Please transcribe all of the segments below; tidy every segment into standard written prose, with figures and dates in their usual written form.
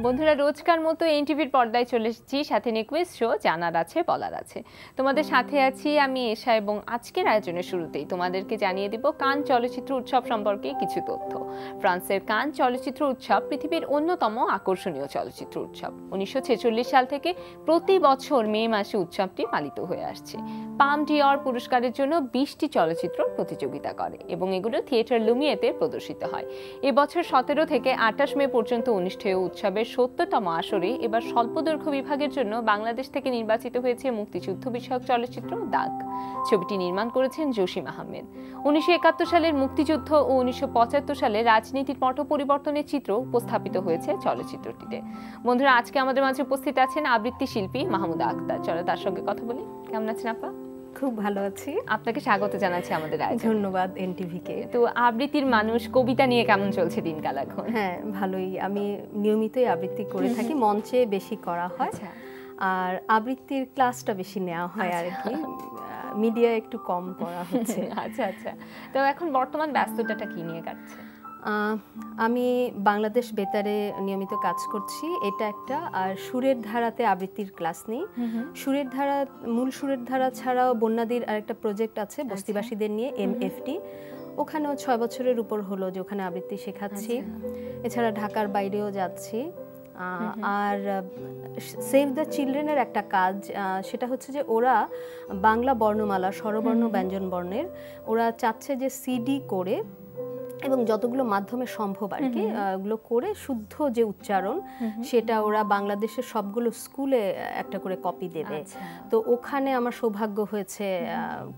বন্ধুরা, রোজকার মতো এনটিভির পর্দায় চলে এসেছি, সাথে নিয়ে কুইজ শো জানার আছে বলার আছে। তোমাদের সাথে আছি আমি এশা, এবং আজকের আয়োজনের শুরুতেই তোমাদেরকে জানিয়ে দিব কান চলচ্চিত্র উৎসব সম্পর্কে কিছু তথ্য। ফ্রান্সের কান চলচ্চিত্র উৎসব পৃথিবীর অন্যতম আকর্ষণীয় চলচ্চিত্র উৎসব। 1946 সাল থেকে প্রতি বছর মে মাসে উৎসবটি পালিত হয়ে আসছে। পাম ডিওর পুরস্কারের জন্য 20টি চলচ্চিত্র প্রতিযোগিতা করে এবং এগুলো থিয়েটার লুমিয়েতে প্রদর্শিত হয়। এবছর 17 থেকে 28 মে পর্যন্ত অনুষ্ঠেয় উৎসবের 70তম আসরে এবার স্বল্পদৈর্ঘ্য বিভাগের জন্য বাংলাদেশ থেকে নির্বাচিত হয়েছে মুক্তিযুদ্ধ বিষয়ক চলচ্চিত্র দাগ। ছবিটি নির্মাণ করেছেন জসিম আহমেদ। 1971 সালের মুক্তিযুদ্ধ ও 1975 সালে রাজনীতির পট পরিবর্তনের চিত্র উপস্থাপিত হয়েছে চলচ্চিত্রটিতে। বন্ধুরা, আজকে আমাদের মাঝে উপস্থিত আছেন আবৃত্তি শিল্পী মাহমুদা আক্তার। চলো তার সঙ্গে কথা বলি। কেমন আছেন আপা? খুব ভালো আছি। আপনাকে স্বাগত জানাচ্ছি আমাদের আয়োজনে। ধন্যবাদ এনটিভিকে। তো আবৃত্তির মানুষ, কবিতা নিয়ে কেমন চলছে দিনকাল এখন? হ্যাঁ, ভালোই। আমি নিয়মিতই আবৃত্তি করে থাকি, মঞ্চে বেশি করা হয়, আর আবৃত্তির ক্লাসটা বেশি নেওয়া হয় আর কি। মিডিয়া একটু কম পড়া হচ্ছে। আচ্ছা আচ্ছা। তো এখন বর্তমান ব্যস্ততাটা কি নিয়ে কাটছে? আমি বাংলাদেশ বেতারে নিয়মিত কাজ করছি, এটা একটা। আর সুরের ধারাতে আবৃত্তির ক্লাস নেই। সুরের ধারা, মূল সুরের ধারা ছাড়াও বন্যাদির আরেকটা প্রজেক্ট আছে বস্তিবাসীদের নিয়ে, MFT। ওখানেও 6 বছরের উপর হলো যে ওখানে আবৃত্তি শেখাচ্ছি। এছাড়া ঢাকার বাইরেও যাচ্ছি। আর সেভ দ্য চিলড্রেনের একটা কাজ, সেটা হচ্ছে যে ওরা বাংলা বর্ণমালা, স্বরবর্ণ, ব্যঞ্জন বর্ণের ওরা চাচ্ছে যে সিডি করে, এবং যতগুলো মাধ্যমে সম্ভব আর কি ওগুলো করে শুদ্ধ যে উচ্চারণ সেটা ওরা বাংলাদেশের সবগুলো স্কুলে একটা করে কপি দেবে। তো ওখানে আমার সৌভাগ্য হয়েছে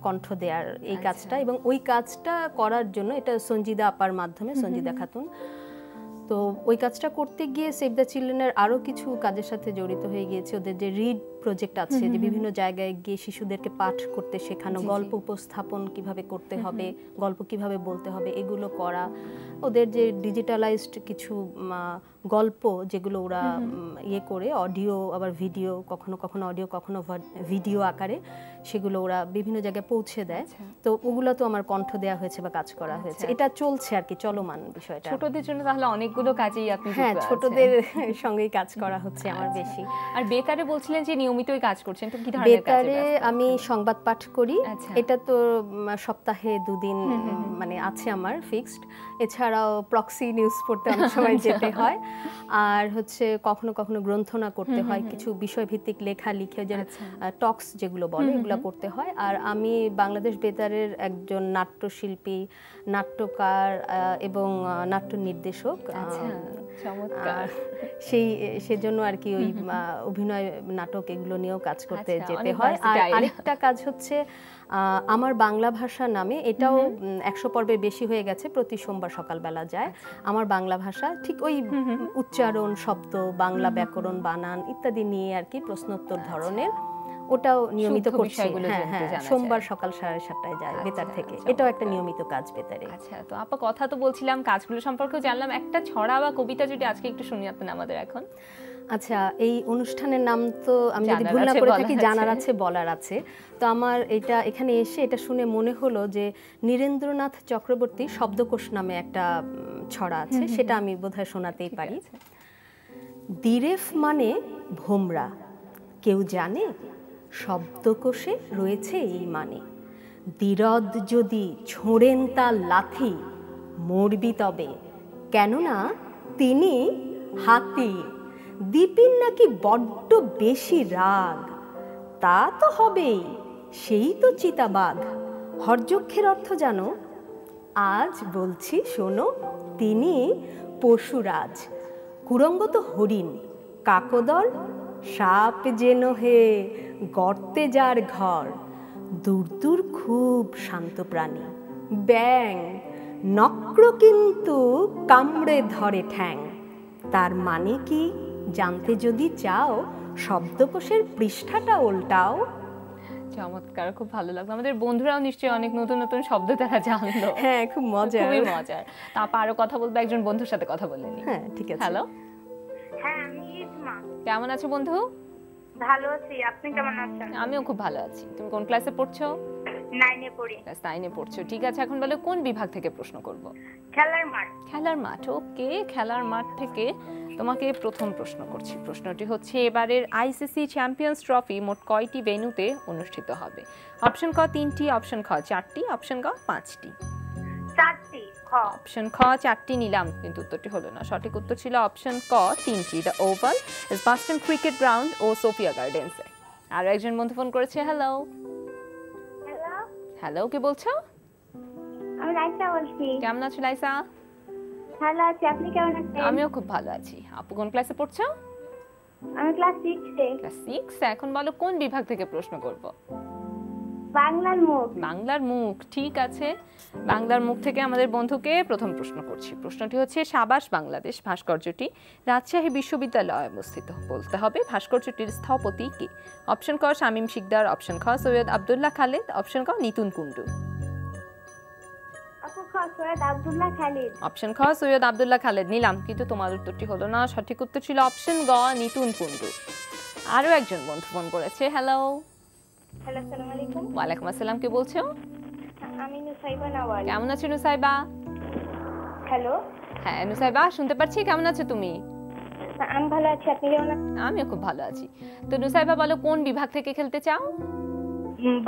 কণ্ঠ দেওয়ার এই কাজটা, এবং ওই কাজটা করার জন্য এটা সঞ্জিদা আপার মাধ্যমে, সঞ্জিদা খাতুন। তো ওই কাজটা করতে গিয়ে সেভ দ্য চিলড্রেনের আরও কিছু কাজের সাথে জড়িত হয়ে গিয়েছে। ওদের যে রিড প্রজেক্ট আছে, যে বিভিন্ন জায়গায় গিয়ে শিশুদেরকে পাঠ করতে শেখানো, গল্প উপস্থাপন কিভাবে করতে হবে, গল্প কিভাবে বলতে হবে, এগুলো করা। ওদের যে ডিজিটালাইজড কিছু গল্প যেগুলো ওরা ইয়ে করে, অডিও আবার ভিডিও, কখনো কখনো অডিও কখনো ভিডিও আকারে সেগুলো ওরা বিভিন্ন জায়গায় পৌঁছে দেয়। তো ওগুলো তো আমার কণ্ঠ দেওয়া হয়েছে বা কাজ করা হয়েছে। এটা চলছে আর কি, চলমান বিষয়টা। ছোটদের জন্য তাহলে অনেকগুলো কাজেই আপনি? হ্যাঁ, ছোটদের সঙ্গেই কাজ করা হচ্ছে আমার বেশি। আর বেতারে বলছিলেন যে নিয়মিতই কাজ করছেন, তো কি ধরনের কাজ? বেতারে আমি সংবাদ পাঠ করি। এটা তো সপ্তাহে 2 দিন মানে আছে আমার ফিক্সড। এছাড়াও প্রক্সি নিউজ পড়তে অনেক সময় যেতে হয়। আর হচ্ছে কখনো কখনো গ্রন্থনা করতে হয়, কিছু বিষয়ভিত্তিক লেখা লিখে, যে টক্স যেগুলো বলে এগুলো করতে হয়। আর আমি বাংলাদেশ বেতারের একজন নাট্যশিল্পী, নাট্যকার এবং নাট্য নির্দেশক। সেজন্য আর কি ওই অভিনয়, নাটক এগুলো নিয়েও কাজ করতে যেতে হয়। আর আরেকটা কাজ হচ্ছে আমার বাংলা ভাষা নামে, এটাও 100 পর্বের বেশি হয়ে গেছে, প্রতি সোমবার সকালবেলা যায়। আমার বাংলা ভাষা ঠিক ওই উচ্চারণ, শব্দ, বাংলা ব্যাকরণ, বানান ইত্যাদি নিয়ে আর কি, প্রশ্নোত্তর ধরনের। ওটাও নিয়মিত করছি। হ্যাঁ, সোমবার সকাল 7:30টায় যায় বেতার থেকে। এটাও একটা নিয়মিত কাজ বেতারে। আচ্ছা, তো আপা কথা তো বলছিলাম, কাজগুলো সম্পর্কেও জানলাম। একটা ছড়া বা কবিতা যদি আজকে একটু শুনিয়ে আমাদের এখন। আচ্ছা, এই অনুষ্ঠানের নাম তো আমি যদি ভুল না করে থাকি, জানার আছে বলার আছে। তো আমার এটা এখানে এসে এটা শুনে মনে হলো যে নীরেন্দ্রনাথ চক্রবর্তী শব্দকোষ নামে একটা ছড়া আছে, সেটা আমি বোধহয় শোনাতেই পারি। দিরেফ মানে ভোমরা, কেউ জানে? শব্দকোষে রয়েছে এই মানে। দিরদ যদি ছোঁড়েন তার লাথি, মরবি তবে, কেননা তিনি হাতি। দীপিন নাকি বড্ড বেশি রাগ, তা তো হবেই, সেই তো চিতাবাঘ। হরযক্ষের অর্থ জানো? আজ বলছি শোনো, তিনি পশুরাজ। কুরঙ্গত হরিণ, কাকদর, সাপ যেন হে গর্তে যার ঘর। দূর দূর খুব শান্ত প্রাণী। ব্যাং নক্র কিন্তু কামড়ে ধরে ঠ্যাং। তার মানে কি জানতে যদি চাও, শব্দকোষের পৃষ্ঠাটা উল্টাও। চমৎকার, খুব ভালো লাগলো। আমাদের বন্ধুরাও নিশ্চয়ই অনেক নতুন নতুন শব্দ তারা জানলো। হ্যাঁ, খুব মজার। খুবই মজার। তারপর আরো কথা বলবো, একজন বন্ধুর সাথে কথা বলে নি। হ্যাঁ, ঠিক আছে। হ্যালো, হ্যাঁ, আমি ইসমা। কেমন আছো বন্ধু? ভালো আছি, আপনি কেমন আছেন? আমিও খুব ভালো আছি। তুমি কোন ক্লাসে পড়ছো? 9 এ পড়ি। ক্লাস 9 এ পড়ছো, ঠিক আছে। এখন বলো কোন বিভাগ থেকে প্রশ্ন করব? খেলার মাঠ। খেলার মাঠ, ওকে। খেলার মাঠ থেকে তোমাকে প্রথম প্রশ্ন করছি। প্রশ্নটি হচ্ছে, এবারের আইসিসি চ্যাম্পিয়ন্স ট্রফি মোট কয়টি ভেন্যুতে অনুষ্ঠিত হবে? অপশন ক 3টি, অপশন খ 4টি, অপশন গ 5টি। 4টি। খ। অপশন খ 4টি নিলাম, কিন্তু উত্তরটি হলো না। সঠিক উত্তর ছিল অপশন ক 3টি। The Oval, Boston cricket ground ও সোফিয়া গার্ডেন্সে। আর একজন বন্ধু ফোন করেছে। হ্যালো। হ্যালো, হ্যালো, কে বলছো? আমি লাইসা বলছি। কেমন আছো লাইসা? ভালো আছি, আপনি কেমন আছেন? আমিও খুব ভালো আছি। আপু কোন ক্লাসে পড়ছো? আমি ক্লাস 6 এ। ক্লাস 6। এখন বলো কোন বিভাগ থেকে প্রশ্ন করব? বাংলার মুখ। বাংলার মুখ, ঠিক আছে। বাংলার মুখ থেকে আমাদের বন্ধুকে প্রথম প্রশ্ন করছি। প্রশ্নটি হচ্ছে, সাবাস বাংলাদেশ ভাস্কর্যটি রাজশাহী বিশ্ববিদ্যালয়ে অবস্থিত। বলতে হবে ভাস্কর্যটির স্থপতি কে? অপশন ক শামীম শিকদার, অপশন খ সৈয়দ আব্দুল্লাহ খালেদ, অপশন ক নিতুন কুন্ডু। আপু খ সৈয়দ আব্দুল্লাহ খালিদ। অপশন খ সৈয়দ আব্দুল্লাহ খালেদ নিলাম, কিন্তু তোমার উত্তরটি হলো না। সঠিক উত্তর ছিল অপশন গ নিতুন কুন্ডু। আরো একজন বন্ধু ফোন করেছে। হ্যালো। হ্যালো, আসসালামু আলাইকুম। ওয়ালাইকুম আসসালাম, কে বলছো? আমি নুসাইবা নওয়াজ। কেমন আছো নুসাইবা? হ্যালো। হ্যাঁ নুসাইবা, শুনতে পাচ্ছি। কেমন আছো তুমি? আমি ভালো আছি, আপনি কেমন আছেন? আমিও খুব ভালো আছি। তো নুসাইবা বলো কোন বিভাগ থেকে খেলতে চাও?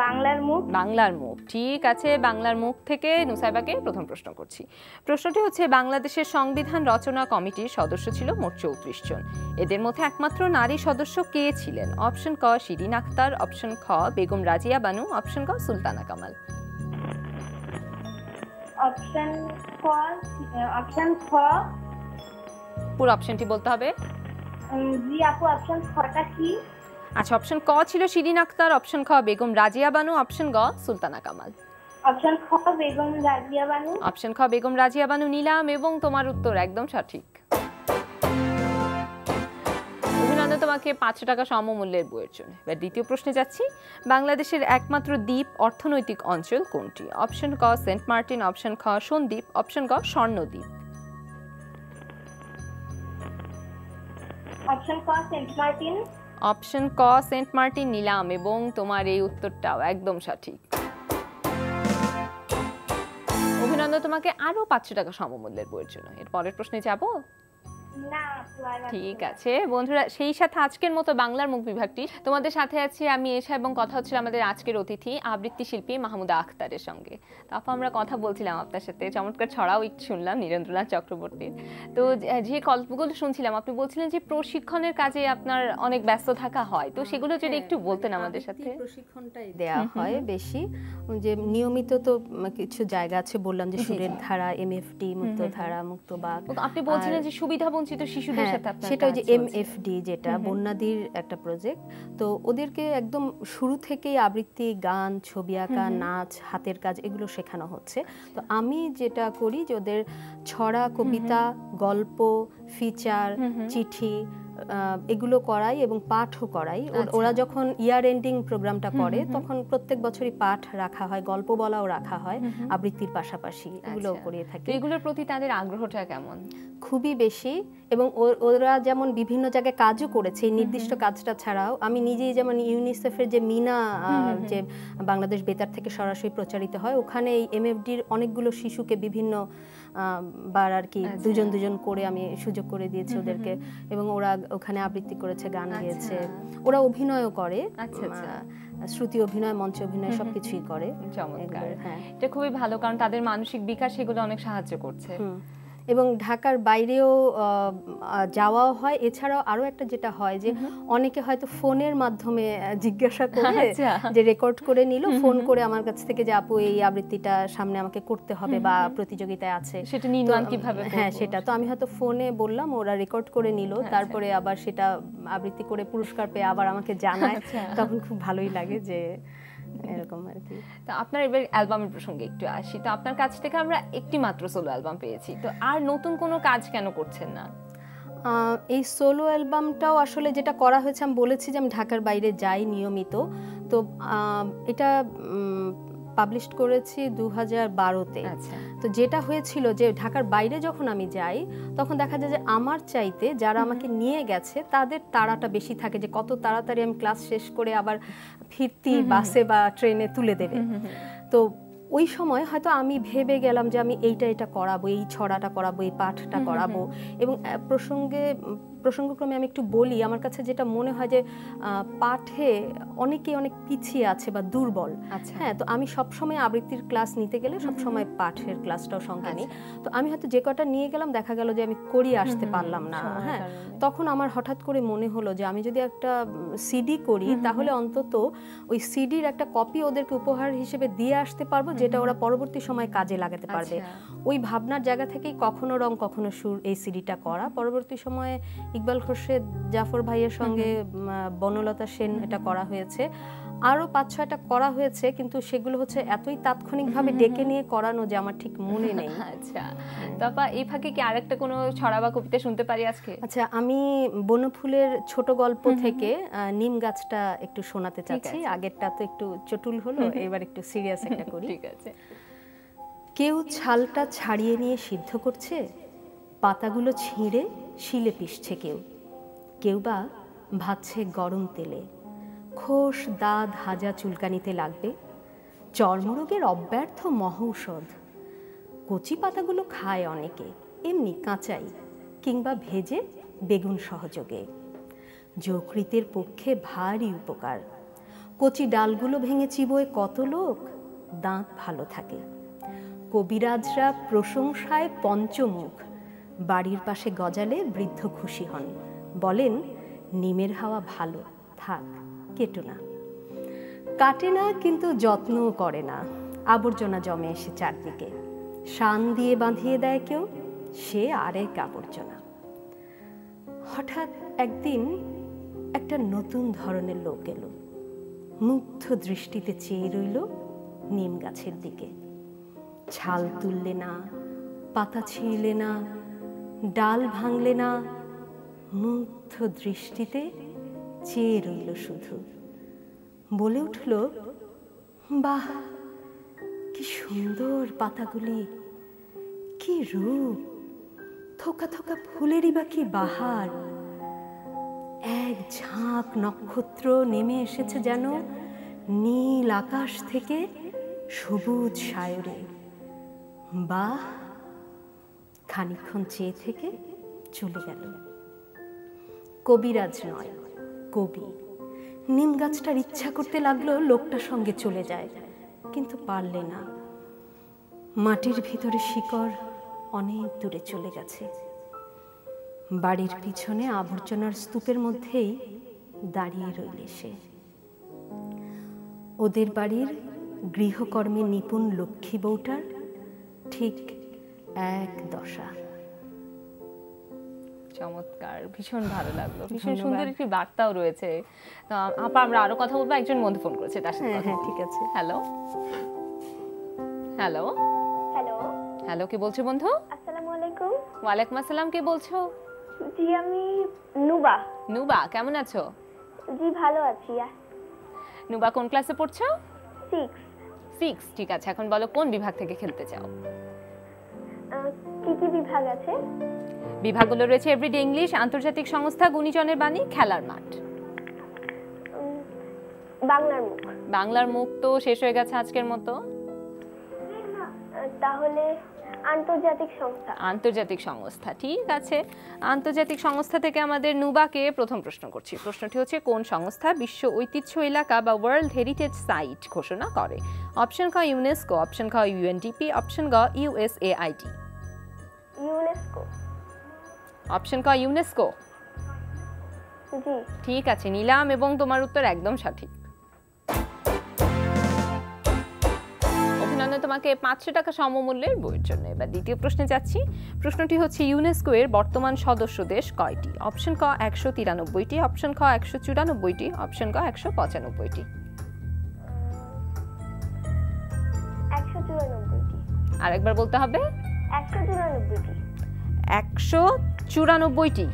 বাংলার মুখ। বাংলার মুখ, ঠিক আছে। বাংলার মুখ থেকে নুসাইবাকে প্রথম প্রশ্ন করছি। প্রশ্নটি হচ্ছে, বাংলাদেশের সংবিধান রচনা কমিটির সদস্য ছিল মোট 34 জন। এদের মধ্যে একমাত্র নারী সদস্য কে ছিলেন? অপশন ক শিরিন আক্তার, অপশন খ বেগম রাজিয়া বানু, অপশন ক সুলতানা কামাল। অপশন খ। অপশন খ। পুরো অপশনটি বলতে হবে। জি আপু, অপশন খটা কি? আচ্ছা, অপশন ক ছিল শিরিন আক্তার, অপশন খ বেগম রাজিয়া বানু, অপশন গ সুলতানা কামাল। অপশন খ বেগম রাজিয়া বানু। অপশন খ বেগম রাজিয়া বানু নিলাম, এবং তোমার উত্তর একদম সঠিক। অভিনন্দন তোমাকে 500 টাকা সমমূল্যের বইয়ের জন্য। এবার দ্বিতীয় প্রশ্নে যাচ্ছি। বাংলাদেশের একমাত্র দ্বীপ অর্থনৈতিক অঞ্চল কোনটি? অপশন ক সেন্ট মার্টিন, অপশন খ সন্দ্বীপ, অপশন গ স্বর্ণদ্বীপ। অপশন ক সেন্ট মার্টিন। অপশন ক সেন্ট মার্টিন নিলাম, এবং তোমার এই উত্তরটাও একদম সঠিক। অভিনন্দন তোমাকে আরো 500 টাকা সমমূল্যের বইয়ের জন্য। এর পরের প্রশ্নে যাব। না আপু, আর ঠিক আছে বন্ধুরা, সেই সাথে আজকের মতো বাংলার মুখ বিভাগটি তোমাদের সাথে আছি আমি এশা, এবং কথা হচ্ছিল আমাদের আজকের অতিথি আবৃত্তি শিল্পী মাহমুদা আখতারের সঙ্গে। তারপর আমরা কথা বলছিলাম আপনার সাথে, চমৎকার ছড়াও শুনলাম নীরেন্দ্রনাথ চক্রবর্তীর। তো যে গল্পগুলো শুনছিলাম, আপনি বলছিলেন যে প্রশিক্ষণের কাজে আপনার অনেক ব্যস্ত থাকা হয়, তো সেগুলো যদি একটু বলতেন আমাদের সাথে। প্রশিক্ষণটাই দেয়া হয় বেশি, যে নিয়মিত তো কিছু জায়গা আছে, বললাম যে সুরের ধারা, এমএফডি, মুক্তধারা, মুক্তবাক। আপনি বলছিলেন যে সুবিধা বঞ্চিত শিশুদের সাথে আপনার সেটা ওই যে এমএফডি, যেটা বন্যাদির একটা প্রজেক্ট। তো ওদেরকে একদম শুরু থেকেই আবৃত্তি, গান, ছবি আঁকা, নাচ, হাতের কাজ এগুলো শেখানো হচ্ছে। তো আমি যেটা করি যে ওদের ছড়া, কবিতা, গল্প, ফিচার, চিঠি এগুলো করাই এবং পাঠও করাই। ওরা যখন ইয়ার এন্ডিং প্রোগ্রামটা করে তখন প্রত্যেক বছরই পাঠ রাখা হয়, গল্প বলাও রাখা হয় আবৃত্তির পাশাপাশি, এগুলো করিয়ে থাকি। এগুলোর প্রতি তাদের আগ্রহটা কেমন? খুবই বেশি। এবং ওরা যেমন বিভিন্ন জায়গায় কাজও করেছে, এই নির্দিষ্ট কাজটা ছাড়াও আমি নিজেই, যেমন ইউনিসেফের যে মিনা, যে বাংলাদেশ বেতার থেকে সরাসরি প্রচারিত হয়, ওখানে এই এমএফডির অনেকগুলো শিশুকে বিভিন্ন বার আর কি দুজন দুজন করে আমি সুযোগ করে দিয়েছি ওদেরকে, এবং ওরা ওখানে আবৃত্তি করেছে, গান গেয়েছে, ওরা অভিনয়ও করে। শ্রুতি অভিনয়, মঞ্চ অভিনয় সবকিছুই করে। চমৎকার, এটা খুবই ভালো, কারণ তাদের মানসিক বিকাশ এগুলো অনেক সাহায্য করছে। এবং ঢাকার বাইরেও যাওয়াও হয়। এছাড়াও আরো একটা যেটা হয় যে অনেকে হয়তো ফোনের মাধ্যমে জিজ্ঞাসা করে, যে রেকর্ড করে নিল, ফোন করে আমার কাছ থেকে, যে আপু এই আবৃত্তিটা সামনে আমাকে করতে হবে বা প্রতিযোগিতায় আছে, সেটা নির্মাণ কিভাবে? হ্যাঁ, সেটা তো আমি হয়তো ফোনে বললাম, ওরা রেকর্ড করে নিল, তারপরে আবার সেটা আবৃত্তি করে পুরস্কার পেয়ে আবার আমাকে জানায়। তখন খুব ভালোই লাগে যে এরকম আর কি। তো আপনার এবার অ্যালবামের প্রসঙ্গে একটু আসি। তো আপনার কাছ থেকে আমরা একটি মাত্র সোলো অ্যালবাম পেয়েছি, তো আর নতুন কোনো কাজ কেন করছেন না? এই সোলো অ্যালবামটাও আসলে যেটা করা হয়েছে, আমি বলেছি যে আমি ঢাকার বাইরে যাই নিয়মিত, তো এটা পাবলিশ করেছি 2012-তে। আচ্ছা, তো যেটা হয়েছিল যে ঢাকার বাইরে যখন আমি যাই তখন দেখা যায় যে আমার চাইতে যারা আমাকে নিয়ে গেছে তাদের তাড়াটা বেশি থাকে, যে কত তাড়াতাড়ি আমি ক্লাস শেষ করে আবার ফিরতি বাসে বা ট্রেনে তুলে দেবে। তো ওই সময় হয়তো আমি ভেবে গেলাম যে আমি এটা করাবো, এই ছড়াটা করাবো, এই পাঠটা করাবো, এবং প্রসঙ্গক্রমে আমি একটু বলি, আমার কাছে যেটা মনে হয় যে পাঠে অনেকে অনেক পিছিয়ে আছে বা দুর্বল। হ্যাঁ, তো আমি সবসময় আবৃত্তির ক্লাস নিতে গেলে সবসময় পাঠের ক্লাসটাও সঙ্গে নিই। তো আমি হয়তো যে কটা নিয়ে গেলাম দেখা গেল যে আমি করিয়ে আসতে পারলাম না। হ্যাঁ, তখন আমার হঠাৎ করে মনে হলো যে আমি যদি একটা সিডি করি তাহলে অন্তত ওই সিডির একটা কপি ওদেরকে উপহার হিসেবে দিয়ে আসতে পারবো, যেটা ওরা পরবর্তী সময় কাজে লাগাতে পারবে। ওই ভাবনার জায়গা থেকেই কখনো রং কখনো সুর এই সিডিটা করা। পরবর্তী সময়ে ইকবাল খোরশেদ জাফর ভাইয়ের সঙ্গে বনলতা সেন এটা করা হয়েছে, আরো 5-6টা করা হয়েছে, কিন্তু সেগুলো হচ্ছে এতই তাৎক্ষণিকভাবে ডেকে নিয়ে করানো যে আমার ঠিক মনে নেই। আচ্ছা, তারপর এই ফাঁকে কি আরেকটা কোনো ছড়া বা কবিতা শুনতে পারি আজকে? আচ্ছা, আমি বনফুলের ছোট গল্প থেকে নিম গাছটা একটু শোনাতে চাচ্ছি। আগেরটা তো একটু চটুল হলো, এবার একটু সিরিয়াস একটা করি। ঠিক আছে। কেউ ছালটা ছাড়িয়ে নিয়ে সিদ্ধ করছে, পাতাগুলো ছিঁড়ে শিলে পিষছে, কেউ বা ভাজছে গরম তেলে, খোস দাঁত হাজা চুলকানিতে লাগবে, চর্মরোগের অব্যর্থ মহৌষধ। কচি পাতাগুলো খায় অনেকে এমনি কাঁচাই, কিংবা ভেজে বেগুন সহযোগে। যকৃতের পক্ষে ভারী উপকার। কচি ডালগুলো ভেঙে চিবোয় কত লোক, দাঁত ভালো থাকে। কবিরাজরা প্রশংসায় পঞ্চমুখ, বাড়ির পাশে গজালে বৃদ্ধ খুশি হন, বলেন নিমের হাওয়া ভালো, থাক কেটো না। কাটে না কিন্তু যত্নও করে না, আবর্জনা জমে এসে চারদিকে, শান দিয়ে বাঁধিয়ে দেয় কেউ, সে আরেক আবর্জনা। হঠাৎ একদিন একটা নতুন ধরনের লোক এলো, মুগ্ধ দৃষ্টিতে চেয়ে রইল নিম গাছের দিকে। ছাল তুললে না, পাতা ছিঁড়লে না, ডাল ভাঙলে না, মুগ্ধ দৃষ্টিতে চেয়ে রইল শুধু। বলে উঠল, বাহ কি সুন্দর পাতাগুলি, কি রূপ, থোকা থোকা ফুলেরই বা কি বাহার। এক ঝাঁক নক্ষত্র নেমে এসেছে যেন নীল আকাশ থেকে সবুজ সায়রে। বাহ, খানিকক্ষণ চেয়ে থেকে চলে গেল। কবিরাজ নয়, কবি। নিম গাছটার ইচ্ছা করতে লাগলো লোকটার সঙ্গে চলে যায়, কিন্তু পারলে না। মাটির ভিতরে শিকড় অনেক দূরে চলে গেছে। বাড়ির পিছনে আবর্জনার স্তূপের মধ্যেই দাঁড়িয়ে রইল সে। ওদের বাড়ির গৃহকর্মে নিপুণ লক্ষ্মী বউটার ঠিক এক দশা। চমৎকার, ভীষণ ভালো লাগলো, ভীষণ সুন্দর একটি বার্তাও রয়েছে। তো আপা, আমরা আরো কথা বলবো, একজন বন্ধু ফোন করেছে, তার সাথে কথা বলি। ঠিক আছে। হ্যালো হ্যালো হ্যালো, হ্যালো, কে বলছো বন্ধু? আসসালামু আলাইকুম। ওয়ালাইকুম আসসালাম, কে বলছো? জি, আমি নুবা। নুবা, কেমন আছো? জি, ভালো আছি। নুবা কোন ক্লাসে পড়ছো? 6। ঠিক আছে, এখন বলো কোন বিভাগ থেকে খেলতে চাও? কি কি বিভাগ আছে? বিভাগগুলো রয়েছে এভরিডে ইংলিশ, আন্তর্জাতিক সংস্থা, গুণীজনের বাণী, খেলার মাঠ। বাংলার মুখ। বাংলার মুখ তো শেষ হয়ে গেছে আজকের মতো। তাহলে আন্তর্জাতিক সংস্থা। আন্তর্জাতিক সংস্থা, ঠিক আছে। আন্তর্জাতিক সংস্থা থেকে আমাদের নুবাকে প্রথম প্রশ্ন করছি। প্রশ্নটি হচ্ছে, কোন সংস্থা বিশ্ব ঐতিহ্য এলাকা বা ওয়ার্ল্ড হেরিটেজ সাইট ঘোষণা করে? অপশন ক ইউনেস্কো, অপশন খ ইউএনডিপি, অপশন গ ইউএসএআইডি। ইউনেস্কো। অপশন ক ইউনেস্কো। জি, ঠিক আছে, নিলাম, এবং তোমার উত্তর একদম সঠিক। অভিনন্দন তোমাকে 500 টাকা সমমূল্যের বইয়ের জন্য। এবার দ্বিতীয় প্রশ্নে যাচ্ছি। প্রশ্নটি হচ্ছে, ইউনেস্কো এর বর্তমান সদস্য দেশ কয়টি? অপশন ক 193টি, অপশন খ 194টি, অপশন ক 195টি। 194টি। আরেকবার বলতে হবে। 194টি। 194টি।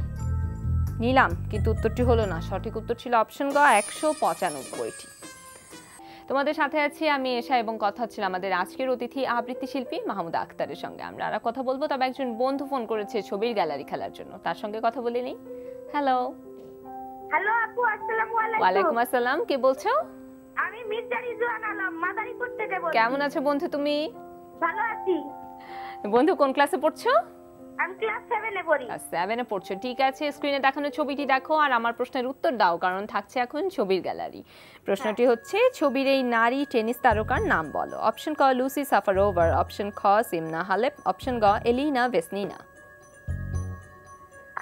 নিলাম, কিন্তু উত্তরটি হলো না। সঠিক উত্তর ছিল অপশন গ 195টি। তোমাদের সাথে আছি আমি এশা এবং কথা হচ্ছিল আমাদের আজকের অতিথি আবৃত্তি শিল্পী মাহমুদা আক্তারের সঙ্গে। আমরা আর কথা বলবো, তবে একজন বন্ধু ফোন করেছে ছবির গ্যালারি খেলার জন্য, তার সঙ্গে কথা বলে নিই। হ্যালো। হ্যালো আপু, আসসালামু আলাইকুম। ওয়ালাইকুম আসসালাম, কে বলছো? আমি মির্জা রিজওয়ান আলম, মাদারীপুর থেকে বলছি। কেমন আছো বন্ধু তুমি? ভালো আছি। বন্ধু কোন ক্লাসে পড়ছো? আমি ক্লাস 7 এ পড়ি। ক্লাস 7 এ পড়ছো, ঠিক আছে। স্ক্রিনে দেখানো ছবিটি দেখো আর আমার প্রশ্নের উত্তর দাও, কারণ থাকছে এখন ছবির গ্যালারি। প্রশ্নটি হচ্ছে, ছবির এই নারী টেনিস তারকার নাম বলো। অপশন ক লুসি সাফারোভার, অপশন খ সিমনা হালেপ, অপশন গ এলিনা ভেসনিনা।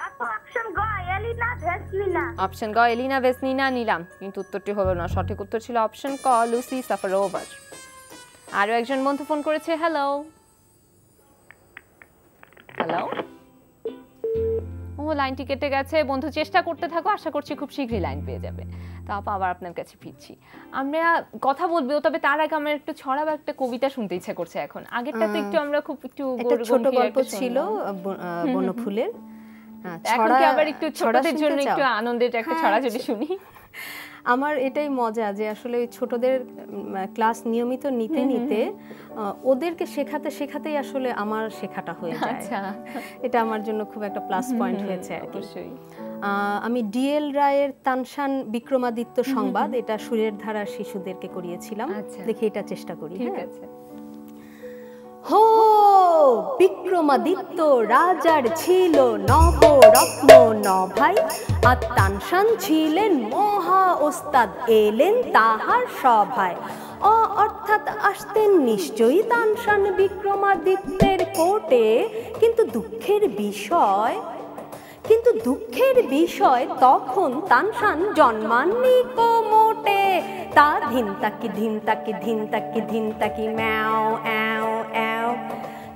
আপু অপশন গ এলিনা ভেসনিনা। অপশন গ এলিনা ভেসনিনা নিলাম, কিন্তু উত্তরটি হলো না। সঠিক উত্তর ছিল অপশন ক লুসি সাফারোভার। আরো একজন বন্ধু ফোন করেছে। হ্যালো। হ্যালো। ও লাইনটি কেটে গেছে। বন্ধু চেষ্টা করতে থাকো, আশা করছি খুব শীঘ্রই লাইন পেয়ে যাবে। তো আপা আবার আপনার কাছে ফিরছি। আমরা কথা বলবো, তবে তার আগে আমার একটু ছড়া বা একটা কবিতা শুনতে ইচ্ছা করছে এখন। আগেরটা তো একটু আমরা খুব একটু ছোট গল্প ছিল বনফুলের। এখন কি আবার একটু ছোটদের জন্য একটু আনন্দের একটা ছড়া যদি শুনি? আমার এটাই মজা যে আসলে ছোটদের ক্লাস নিয়মিত নিতে নিতে ওদেরকে শেখাতে শেখাতেই আসলে আমার শেখাটা হয়ে যায়। এটা আমার জন্য খুব একটা প্লাস পয়েন্ট হয়েছে আর কি। আমি ডিএল রায়ের তানসান বিক্রমাদিত্য সংবাদ, এটা সুরের ধারার শিশুদেরকে করিয়েছিলাম। দেখি এটা চেষ্টা করি। ঠিক আছে। হো বিক্রমাদিত্য রাজার ছিল নবরত্ন নভাই, আর তানসান ছিলেন মহা ওস্তাদ, এলেন তাহার সভায়। অর্থাৎ আসতেন নিশ্চয়ই তানসান বিক্রমাদিত্যের কোর্টে, কিন্তু দুঃখের বিষয় তখন তানসান জন্মাননি কো মোটে। তা ধিন তাকি ম্যাও অ্যাও অ্যাও,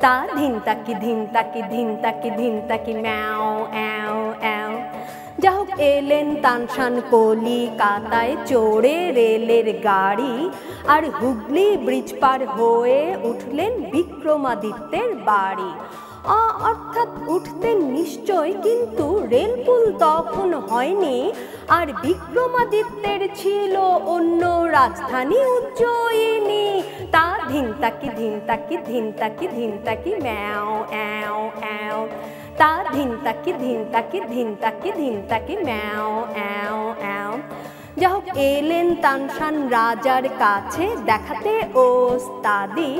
তা ধিন তাকি ম্যাও অ্যাও অ্যাও। যা হোক এলেন তানসান কলিকাতায় চড়ে রেলের গাড়ি, আর হুগলি ব্রিজ পার হয়ে উঠলেন বিক্রমাদিত্যের বাড়ি। অর্থাৎ উঠতেন নিশ্চয়, কিন্তু রেলপুল তখন হয়নি, আর বিক্রমাদিত্যের ছিল অন্য রাজধানী উজ্জয়িনী। তা ধিন তাকি ম্যাও অ্যাও অ্যাও, তা ধিন তাকি ম্যাও অ্যাও অ্যাও। যা হোক এলেন তানসান রাজার কাছে দেখাতে ওস্তাদি,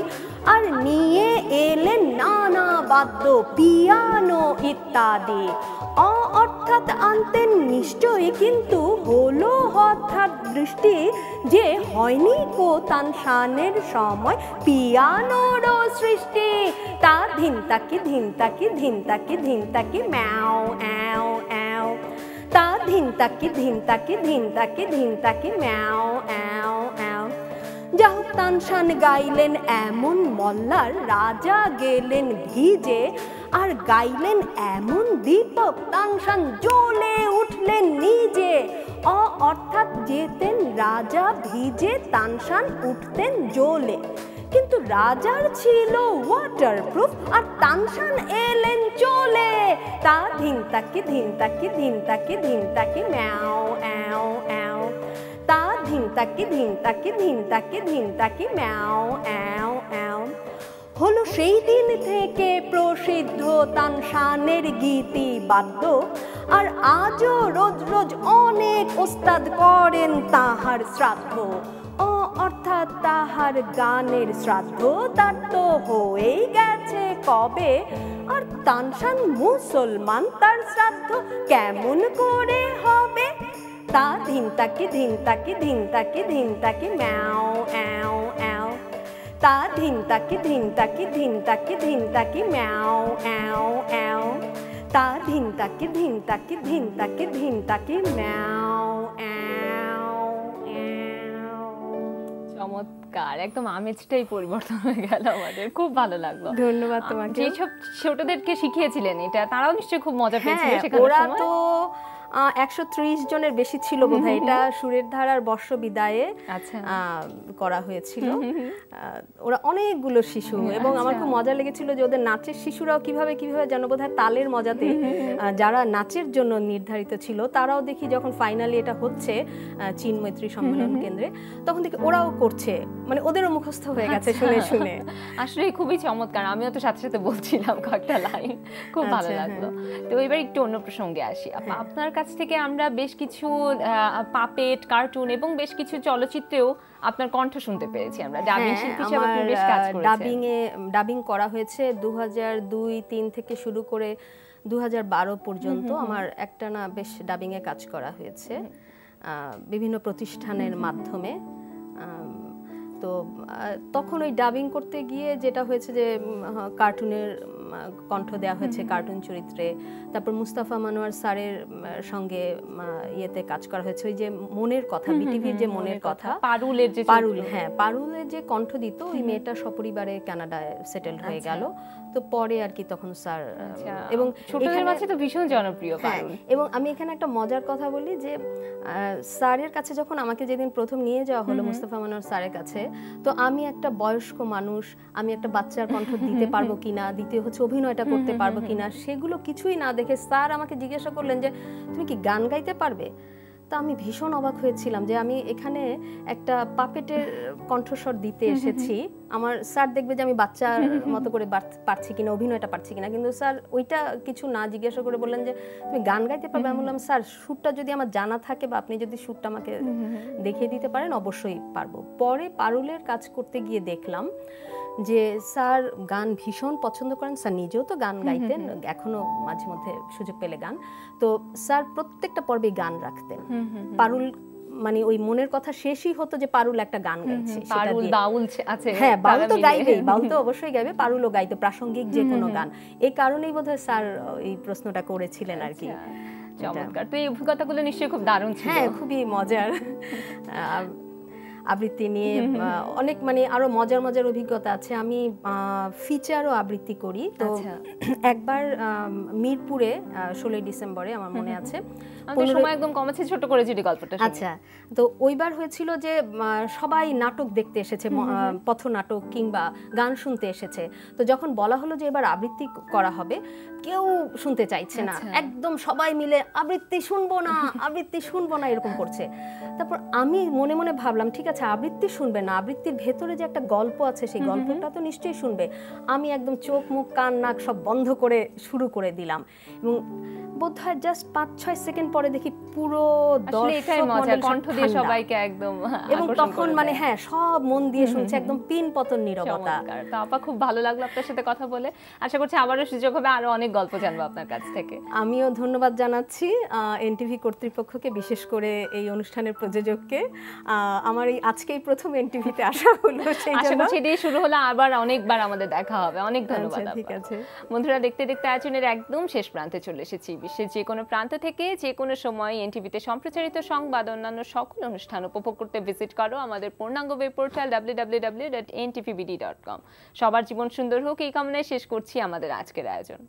আর নিয়ে এলেন নানা বাদ্য পিয়ানো ইত্যাদি। অর্থাৎ আনতেন নিশ্চয়ই, কিন্তু হলো হঠাৎ দৃষ্টি যে হয়নি কো তানসানের সময় পিয়ানোর সৃষ্টি। তা ধিন তাকি ম্যাও অ্যাও অ্যাও, তা ধিন তাকি ম্যাও অ্যাও অ্যাও। যা হোক তানসান গাইলেন এমন মল্লার, রাজা গেলেন ভিজে, আর গাইলেন এমন দীপক, তানসান জ্বলে উঠলেন নিজে। অর্থাৎ যেতেন রাজা ভিজে, তানসান উঠতেন জ্বলে, কিন্তু রাজার ছিল ওয়াটারপ্রুফ, আর তানসান এলেন চলে। তা ধিন তাকি ম্যাও অ্যাও অ্যাও, তা ধিন তাকি ম্যাও অ্যাও অ্যাও। হলো সেই দিন থেকে প্রসিদ্ধ তানসানের গীতি বাদ্য, আর আজও রোজ রোজ অনেক ওস্তাদ করেন তাহার শ্রাদ্ধ। অর্থাৎ তাহার গানের শ্রাদ্ধ তার তো হয়েই গেছে কবে, আর তানসান মুসলমান, তার শ্রাদ্ধ কেমন করে হবে। তা ধিন তাকি ম্যাও অ্যাও অ্যাও, তা ধিন তাকি ম্যাও অ্যাও অ্যাও, তা ধিন তাকি ম্যাও অ্যাও অ্যাও। চমৎকার। চমৎকার, একদম আমেজটাই পরিবর্তন হয়ে গেল আমাদের, খুব ভালো লাগলো। ধন্যবাদ তোমাকে। যেসব ছোটদেরকে শিখিয়েছিলেন এটা, তারাও নিশ্চয়ই খুব মজা পেয়েছিল শেখানোর ওরা সময়। তো 130 জনের বেশি ছিল বোধহয়। এটা সুরের ধারার বর্ষ বিদায়ে আচ্ছা করা হয়েছিল। ওরা অনেকগুলো শিশু, এবং আমার খুব মজা লেগেছিল যে ওদের নাচের শিশুরাও কিভাবে যেন বোধহয় তালের মজাতে যারা নাচের জন্য নির্ধারিত ছিল তারাও দেখি যখন ফাইনালি এটা হচ্ছে চীন মৈত্রী সম্মেলন কেন্দ্রে, তখন দেখি ওরাও করছে, মানে ওদেরও মুখস্থ হয়ে গেছে শুনে শুনে। আসলে খুবই চমৎকার, আমিও তো সাথে সাথে বলছিলাম কয়েকটা লাইন, খুব ভালো লাগলো। তো এবার একটু অন্য প্রসঙ্গে আসি। আপনার কাছ থেকে আমরা বেশ কিছু পাপেট, কার্টুন এবং বেশ কিছু চলচ্চিত্রেও আপনার কণ্ঠ শুনতে পেরেছি আমরা। ডাবিং শিল্পী হিসেবে আপনি বেশ কাজ করেছেন। ডাবিং করা হয়েছে 2002-03 থেকে শুরু করে 2012 পর্যন্ত আমার একটানা বেশ ডাবিং এ কাজ করা হয়েছে বিভিন্ন প্রতিষ্ঠানের মাধ্যমে। তো তখন ওই ডাবিং করতে গিয়ে যেটা হয়েছে যে কার্টুনের কণ্ঠ দেওয়া হয়েছে কার্টুন চরিত্রে, তারপর মুস্তাফা মনোয়ার স্যারের সঙ্গে ইয়েতে কাজ করা হয়েছে ওই যে মনের কথা, বিটিভির যে মনের কথা, পারুলের যে পারুলের যে কণ্ঠ দিত ওই মেয়েটা সপরিবারে কানাডায় সেটেলড হয়ে গেল। তো পরে আর কি তখন স্যার, এবং ছোটদের মাঝে তো ভীষণ জনপ্রিয় পারুল। এবং আমি এখানে একটা মজার কথা বলি যে স্যারের কাছে যখন আমাকে যেদিন প্রথম নিয়ে যাওয়া হলো মুস্তাফা মনোয়ার স্যারের কাছে, তো আমি একটা বয়স্ক মানুষ, আমি একটা বাচ্চার কণ্ঠ দিতে পারবো কিনা, দ্বিতীয় হচ্ছে অভিনয়টা করতে পারবো কিনা, সেগুলো কিছুই না দেখে স্যার আমাকে জিজ্ঞাসা করলেন যে তুমি কি গান গাইতে পারবে। তো আমি ভীষণ অবাক হয়েছিলাম যে আমি এখানে একটা পাপেটের কণ্ঠস্বর দিতে এসেছি, আমার স্যার দেখবে যে আমি বাচ্চার মতো করে পারছি কিনা, অভিনয়টা পারছি কিনা, কিন্তু স্যার ওইটা কিছু না জিজ্ঞাসা করে বললেন যে তুমি গান গাইতে পারবে। আমি বললাম স্যার সুরটা যদি আমার জানা থাকে বা আপনি যদি সুরটা আমাকে দেখিয়ে দিতে পারেন অবশ্যই পারবো। পরে পারুলের কাজ করতে গিয়ে দেখলাম যে স্যার গান ভীষণ পছন্দ করেন, স্যার নিজেও তো গান গাইতেন, এখনো মাঝে মধ্যে সুযোগ পেলে গান, তো স্যার প্রত্যেকটা পর্বে গান রাখতেন। পারুল মানে ওই মনের কথা শেষই হতো যে পারুল একটা গান গাইছে, পারুল বাউল আছে, হ্যাঁ বাউল তো গাইবেই, বাউল তো অবশ্যই গাইবে, পারুলও গাইতো প্রাসঙ্গিক যে কোনো গান। এই কারণেই বোধহয় স্যার এই প্রশ্নটা করেছিলেন আর কি। চমৎকার। তো এই অভিজ্ঞতাগুলো নিশ্চয়ই খুব দারুণ ছিল। হ্যাঁ খুবই মজার। আবৃত্তি নিয়ে অনেক মানে আরো মজার মজার অভিজ্ঞতা আছে। আমি ফিচারও আবৃত্তি করি। তো একবার মিরপুরে 16 ডিসেম্বরে আমার মনে আছে, সময় একদম কম আছে, ছোট করে যদি গল্পটা শুনি। আচ্ছা, তো ওইবার হয়েছিল যে সবাই নাটক দেখতে এসেছে, পথনাটক কিংবা গান শুনতে এসেছে। তো যখন বলা হলো যে এবার আবৃত্তি করা হবে, কেউ শুনতে চাইছে না, একদম সবাই মিলে আবৃত্তি শুনবো না, আবৃত্তি শুনবো না এরকম করছে। তারপর আমি মনে মনে ভাবলাম ঠিক আছে আবৃত্তি শুনবে না, আবৃত্তির ভেতরে যে একটা গল্প আছে সেই গল্পটা তো নিশ্চয়ই শুনবে। আমি একদম চোখ মুখ কান নাক সব বন্ধ করে শুরু করে দিলাম, এবং বোধহয় জাস্ট 5-6 সেকেন্ড পরে দেখি পুরো দর্শক মণ্ডলী কণ্ঠ দিয়ে সবাইকে একদম, এবং তখন মানে হ্যাঁ সব মন দিয়ে শুনছে, একদম পিন পতন নীরবতা। তো আপা খুব ভালো লাগলো আপনার সাথে কথা বলে, আশা করছি আবারও সুযোগ হবে আরো অনেক গল্প জানবো আপনার কাছ থেকে। আমিও ধন্যবাদ জানাচ্ছি এনটিভি কর্তৃপক্ষকে, বিশেষ করে এই অনুষ্ঠানের প্রযোজককে। আমার এই আজকেই প্রথম এনটিভিতে আসা হলো, সেই জন্য সেটাই শুরু হলো, আবার অনেকবার আমাদের দেখা হবে। অনেক ধন্যবাদ। ঠিক আছে বন্ধুরা, দেখতে দেখতে আয়োজনের একদম শেষ প্রান্তে চলে এসেছি। বিশ্বের যে কোনো প্রান্ত থেকে যে কোনো সময় এনটিভিতে সম্প্রচারিত সংবাদ অন্যান্য সকল অনুষ্ঠান উপভোগ করতে ভিজিট করো আমাদের পূর্ণাঙ্গ ওয়েব পোর্টাল www.ntvbd.com। সবার জীবন সুন্দর হোক এই কামনায় শেষ করছি আমাদের আজকের আয়োজন।